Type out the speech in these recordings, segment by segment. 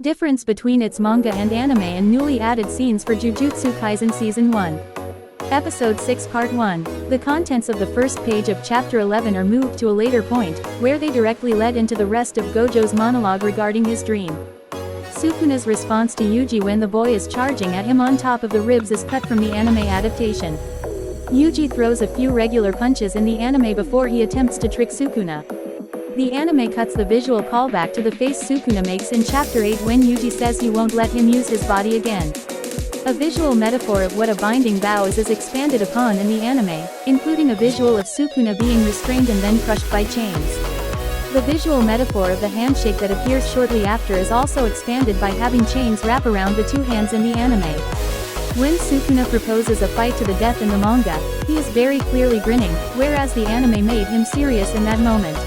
Difference between its manga and anime and newly added scenes for Jujutsu Kaisen Season 1. Episode 6 Part 1. The contents of the first page of Chapter 11 are moved to a later point, where they directly led into the rest of Gojo's monologue regarding his dream. Sukuna's response to Yuji when the boy is charging at him on top of the ribs is cut from the anime adaptation. Yuji throws a few regular punches in the anime before he attempts to trick Sukuna. The anime cuts the visual callback to the face Sukuna makes in Chapter 8 when Yuji says he won't let him use his body again. A visual metaphor of what a binding vow is expanded upon in the anime, including a visual of Sukuna being restrained and then crushed by chains. The visual metaphor of the handshake that appears shortly after is also expanded by having chains wrap around the two hands in the anime. When Sukuna proposes a fight to the death in the manga, he is very clearly grinning, whereas the anime made him serious in that moment.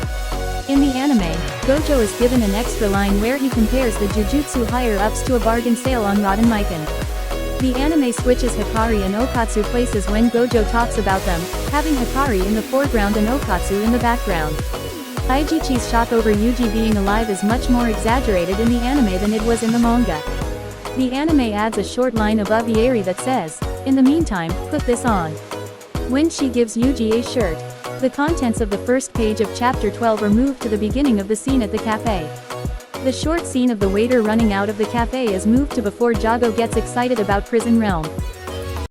In the anime, Gojo is given an extra line where he compares the Jujutsu higher-ups to a bargain sale on Rotten Mikan. The anime switches Hikari and Okatsu places when Gojo talks about them, having Hikari in the foreground and Okatsu in the background. Aijichi's shock over Yuji being alive is much more exaggerated in the anime than it was in the manga. The anime adds a short line above Ieri that says, "In the meantime, put this on." When she gives Yuji a shirt. The contents of the first page of Chapter 12 are moved to the beginning of the scene at the cafe. The short scene of the waiter running out of the cafe is moved to before Jago gets excited about Prison Realm.